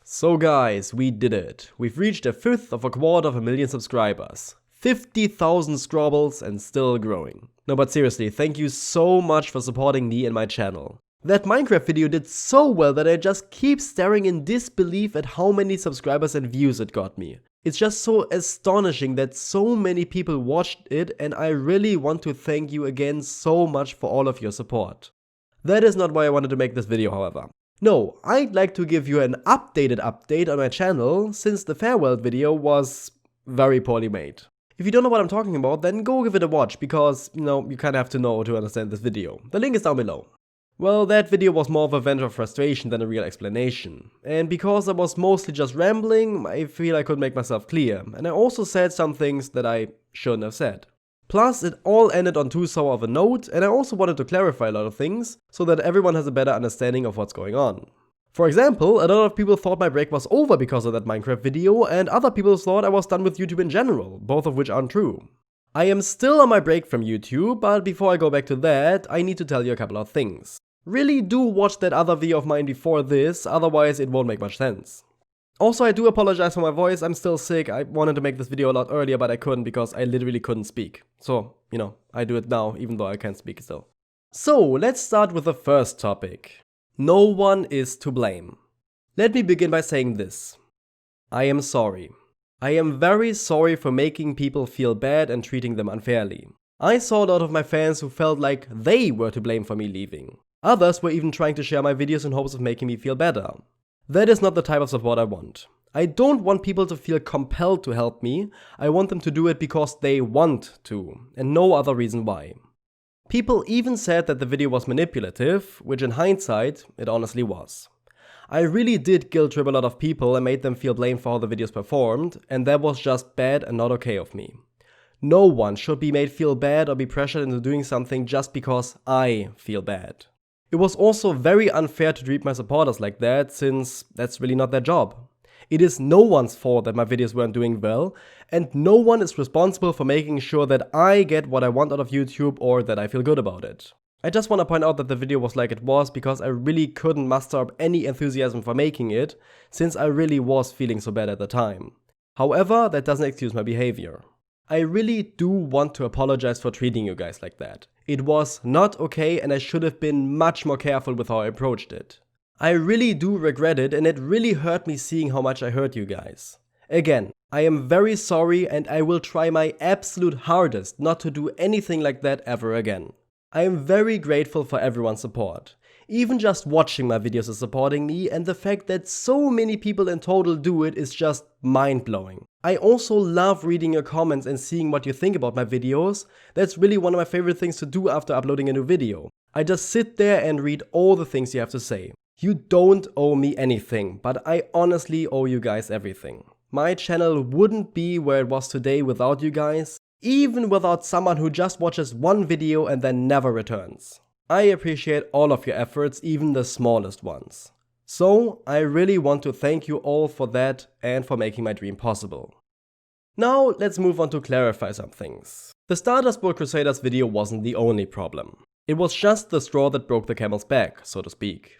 So guys, we did it. We've reached a fifth of a quarter of a million subscribers. 50,000 scrobbles and still growing. No, but seriously, thank you so much for supporting me and my channel. That Minecraft video did so well that I just keep staring in disbelief at how many subscribers and views it got me. It's just so astonishing that so many people watched it, and I really want to thank you again so much for all of your support. That is not why I wanted to make this video, however. No, I'd like to give you an update on my channel, since the farewell video was very poorly made. If you don't know what I'm talking about, then go give it a watch, because, you kinda have to know to understand this video. The link is down below. Well, that video was more of a vent of frustration than a real explanation. And because I was mostly just rambling, I feel I could make myself clear, and I also said some things that I shouldn't have said. Plus, it all ended on too sour of a note, and I also wanted to clarify a lot of things, so that everyone has a better understanding of what's going on. For example, a lot of people thought my break was over because of that Minecraft video, and other people thought I was done with YouTube in general, both of which aren't true. I am still on my break from YouTube, but before I go back to that, I need to tell you a couple of things. Really do watch that other video of mine before this, otherwise it won't make much sense. Also, I do apologize for my voice, I'm still sick. I wanted to make this video a lot earlier, but I couldn't because I literally couldn't speak. So, I do it now, even though I can't speak still. So, let's start with the first topic. No one is to blame. Let me begin by saying this. I am sorry. I am very sorry for making people feel bad and treating them unfairly. I saw a lot of my fans who felt like they were to blame for me leaving. Others were even trying to share my videos in hopes of making me feel better. That is not the type of support I want. I don't want people to feel compelled to help me. I want them to do it because they want to, and no other reason why. People even said that the video was manipulative, which in hindsight, it honestly was. I really did guilt trip a lot of people and made them feel blamed for how the videos performed, and that was just bad and not okay of me. No one should be made feel bad or be pressured into doing something just because I feel bad. It was also very unfair to treat my supporters like that, since that's really not their job. It is no one's fault that my videos weren't doing well, and no one is responsible for making sure that I get what I want out of YouTube or that I feel good about it. I just want to point out that the video was like it was because I really couldn't muster up any enthusiasm for making it, since I really was feeling so bad at the time. However, that doesn't excuse my behavior. I really do want to apologize for treating you guys like that. It was not okay, and I should have been much more careful with how I approached it. I really do regret it, and it really hurt me seeing how much I hurt you guys. Again, I am very sorry, and I will try my absolute hardest not to do anything like that ever again. I am very grateful for everyone's support. Even just watching my videos is supporting me, and the fact that so many people in total do it is just mind-blowing. I also love reading your comments and seeing what you think about my videos. That's really one of my favorite things to do after uploading a new video. I just sit there and read all the things you have to say. You don't owe me anything, but I honestly owe you guys everything. My channel wouldn't be where it was today without you guys, even without someone who just watches one video and then never returns. I appreciate all of your efforts, even the smallest ones. So, I really want to thank you all for that and for making my dream possible. Now, let's move on to clarify some things. The Stardust Bolt Crusaders video wasn't the only problem. It was just the straw that broke the camel's back, so to speak.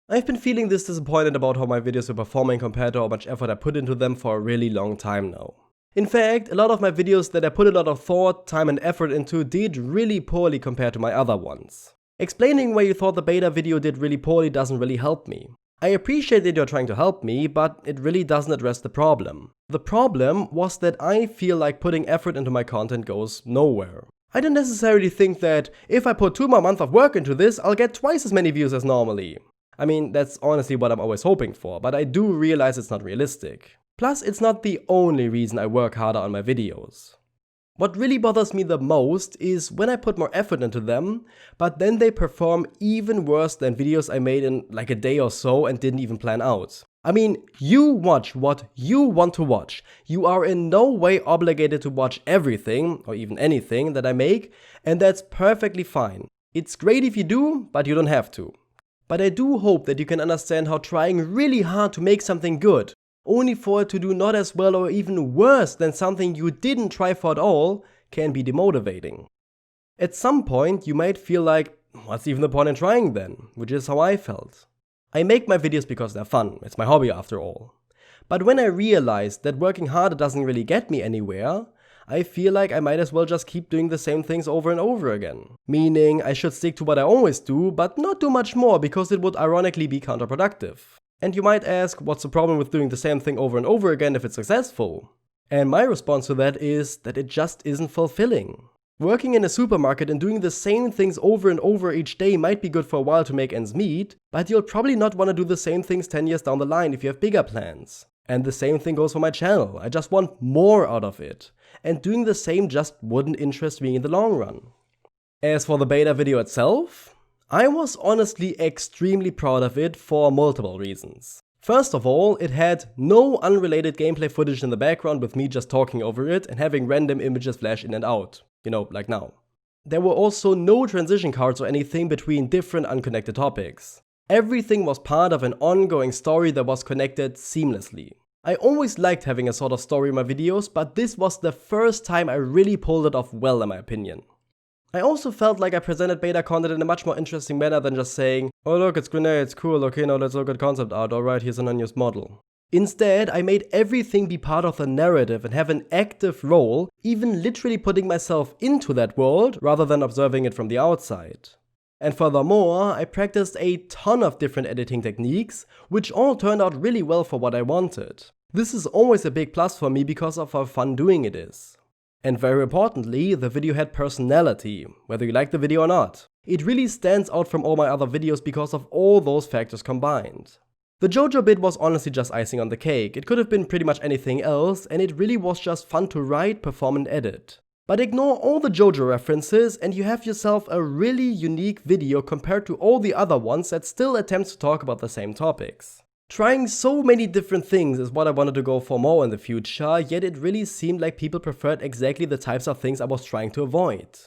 I've been feeling this disappointed about how my videos were performing compared to how much effort I put into them for a really long time now. In fact, a lot of my videos that I put a lot of thought, time and effort into did really poorly compared to my other ones. Explaining why you thought the beta video did really poorly doesn't really help me. I appreciate that you're trying to help me, but it really doesn't address the problem. The problem was that I feel like putting effort into my content goes nowhere. I don't necessarily think that if I put 2 more months of work into this, I'll get twice as many views as normally. I mean, that's honestly what I'm always hoping for, but I do realize it's not realistic. Plus, it's not the only reason I work harder on my videos. What really bothers me the most is when I put more effort into them, but then they perform even worse than videos I made in like a day or so and didn't even plan out. I mean, you watch what you want to watch. You are in no way obligated to watch everything, or even anything, that I make, and that's perfectly fine. It's great if you do, but you don't have to. But I do hope that you can understand how trying really hard to make something good, only for it to do not as well or even worse than something you didn't try for at all, can be demotivating. At some point, you might feel like, what's even the point in trying then? Which is how I felt. I make my videos because they're fun, it's my hobby after all. But when I realized that working harder doesn't really get me anywhere, I feel like I might as well just keep doing the same things over and over again. Meaning, I should stick to what I always do, but not do much more because it would ironically be counterproductive. And you might ask, what's the problem with doing the same thing over and over again if it's successful? And my response to that is that it just isn't fulfilling. Working in a supermarket and doing the same things over and over each day might be good for a while to make ends meet, but you'll probably not want to do the same things 10 years down the line if you have bigger plans. And the same thing goes for my channel. I just want more out of it. And doing the same just wouldn't interest me in the long run. As for the beta video itself, I was honestly extremely proud of it for multiple reasons. First of all, it had no unrelated gameplay footage in the background with me just talking over it and having random images flash in and out. You know, like now. There were also no transition cards or anything between different unconnected topics. Everything was part of an ongoing story that was connected seamlessly. I always liked having a sort of story in my videos, but this was the first time I really pulled it off well in my opinion. I also felt like I presented beta content in a much more interesting manner than just saying, oh look, it's grenades, cool, okay, now let's look at concept art, alright, here's an unused model. Instead, I made everything be part of the narrative and have an active role, even literally putting myself into that world rather than observing it from the outside. And furthermore, I practiced a ton of different editing techniques, which all turned out really well for what I wanted. This is always a big plus for me because of how fun doing it is. And very importantly, the video had personality, whether you like the video or not. It really stands out from all my other videos because of all those factors combined. The JoJo bit was honestly just icing on the cake. It could have been pretty much anything else, and it really was just fun to write, perform, and edit. But ignore all the JoJo references and you have yourself a really unique video compared to all the other ones that still attempt to talk about the same topics. Trying so many different things is what I wanted to go for more in the future, yet it really seemed like people preferred exactly the types of things I was trying to avoid.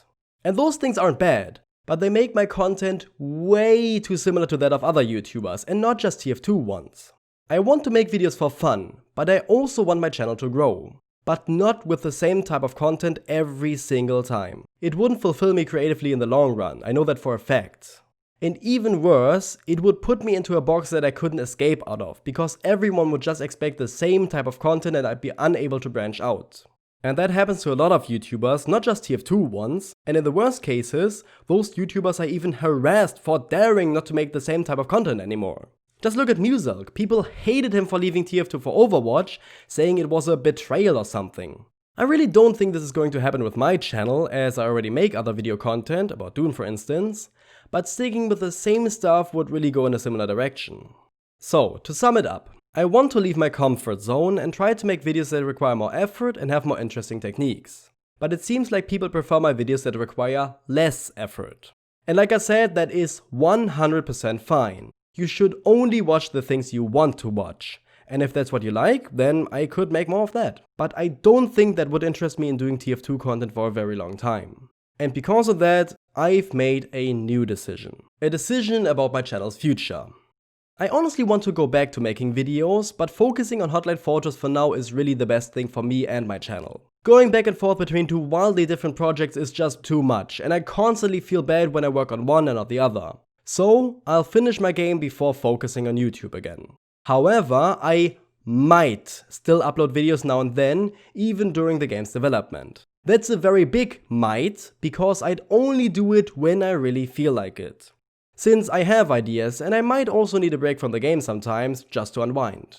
And those things aren't bad, but they make my content way too similar to that of other YouTubers, and not just TF2 ones. I want to make videos for fun, but I also want my channel to grow. But not with the same type of content every single time. It wouldn't fulfill me creatively in the long run, I know that for a fact. And even worse, it would put me into a box that I couldn't escape out of, because everyone would just expect the same type of content and I'd be unable to branch out. And that happens to a lot of YouTubers, not just TF2 ones, and in the worst cases, those YouTubers are even harassed for daring not to make the same type of content anymore. Just look at Muselk, people hated him for leaving TF2 for Overwatch, saying it was a betrayal or something. I really don't think this is going to happen with my channel, as I already make other video content, about Dune for instance, but sticking with the same stuff would really go in a similar direction. So, to sum it up, I want to leave my comfort zone and try to make videos that require more effort and have more interesting techniques. But it seems like people prefer my videos that require less effort. And like I said, that is 100% fine. You should only watch the things you want to watch. And if that's what you like, then I could make more of that. But I don't think that would interest me in doing TF2 content for a very long time. And because of that, I've made a new decision. A decision about my channel's future. I honestly want to go back to making videos, but focusing on Hotline Fortress for now is really the best thing for me and my channel. Going back and forth between two wildly different projects is just too much, and I constantly feel bad when I work on one and not the other. So, I'll finish my game before focusing on YouTube again. However, I might still upload videos now and then, even during the game's development. That's a very big might, because I'd only do it when I really feel like it. Since I have ideas, and I might also need a break from the game sometimes, just to unwind.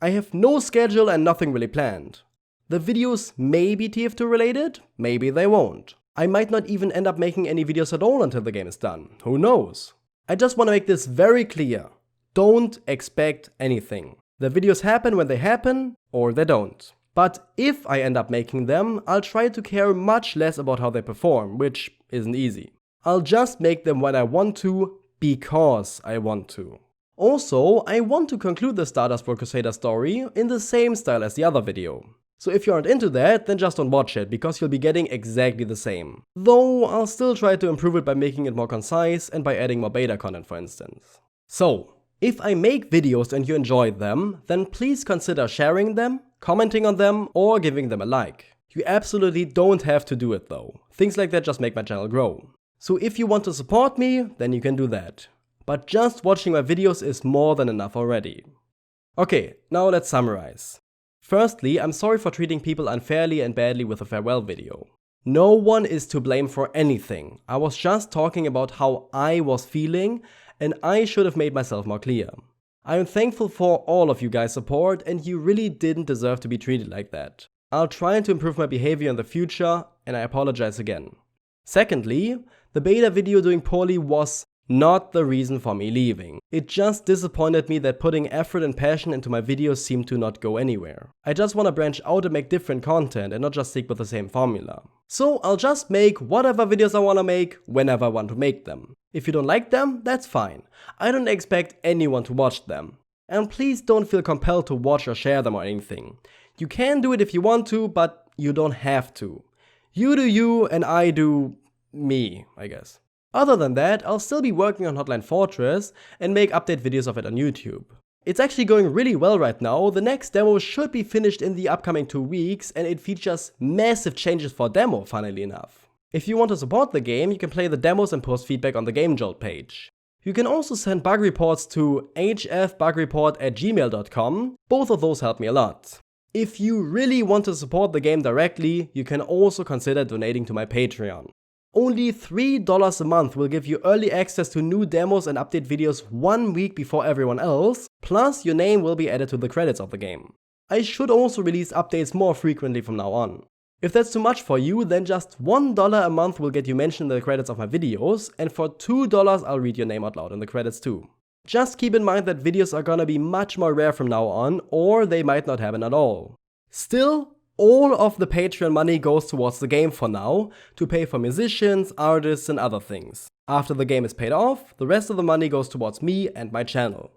I have no schedule and nothing really planned. The videos may be TF2 related, maybe they won't. I might not even end up making any videos at all until the game is done, who knows? I just want to make this very clear. Don't expect anything. The videos happen when they happen, or they don't. But if I end up making them, I'll try to care much less about how they perform, which isn't easy. I'll just make them when I want to, because I want to. Also, I want to conclude the Stardust World Crusader story in the same style as the other video. So if you aren't into that, then just don't watch it, because you'll be getting exactly the same. Though, I'll still try to improve it by making it more concise and by adding more beta content, for instance. So, if I make videos and you enjoy them, then please consider sharing them, commenting on them, or giving them a like. You absolutely don't have to do it though. Things like that just make my channel grow. So if you want to support me, then you can do that. but just watching my videos is more than enough already. Okay, now let's summarize. Firstly, I'm sorry for treating people unfairly and badly with the farewell video. No one is to blame for anything. I was just talking about how I was feeling, and I should have made myself more clear. I am thankful for all of you guys' support, and you really didn't deserve to be treated like that. I'll try to improve my behavior in the future, and I apologize again. Secondly, the beta video doing poorly was not the reason for me leaving. It just disappointed me that putting effort and passion into my videos seemed to not go anywhere. I just want to branch out and make different content and not just stick with the same formula. So I'll just make whatever videos I want to make whenever I want to make them. If you don't like them, that's fine. I don't expect anyone to watch them. And please don't feel compelled to watch or share them or anything. You can do it if you want to, but you don't have to. You do you and I do me, I guess. Other than that, I'll still be working on Hotline Fortress and make update videos of it on YouTube. It's actually going really well right now. The next demo should be finished in the upcoming 2 weeks, and it features massive changes for demo, funnily enough. If you want to support the game, you can play the demos and post feedback on the GameJolt page. You can also send bug reports to hfbugreport@gmail.com. Both of those help me a lot. If you really want to support the game directly, you can also consider donating to my Patreon. Only $3 a month will give you early access to new demos and update videos 1 week before everyone else, plus your name will be added to the credits of the game. I should also release updates more frequently from now on. If that's too much for you, then just $1 a month will get you mentioned in the credits of my videos, and for $2 I'll read your name out loud in the credits too. Just keep in mind that videos are gonna be much more rare from now on, or they might not happen at all. Still, all of the Patreon money goes towards the game for now, to pay for musicians, artists and other things. After the game is paid off, the rest of the money goes towards me and my channel.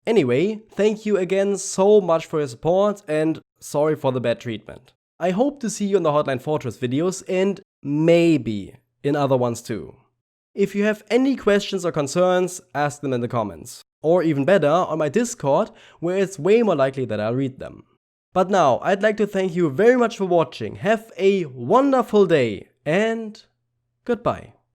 Anyway, thank you again so much for your support, and sorry for the bad treatment. I hope to see you in the Hotline Fortress videos, and maybe in other ones too. If you have any questions or concerns, ask them in the comments. Or even better, on my Discord, where it's way more likely that I'll read them. But now, I'd like to thank you very much for watching. Have a wonderful day, and goodbye.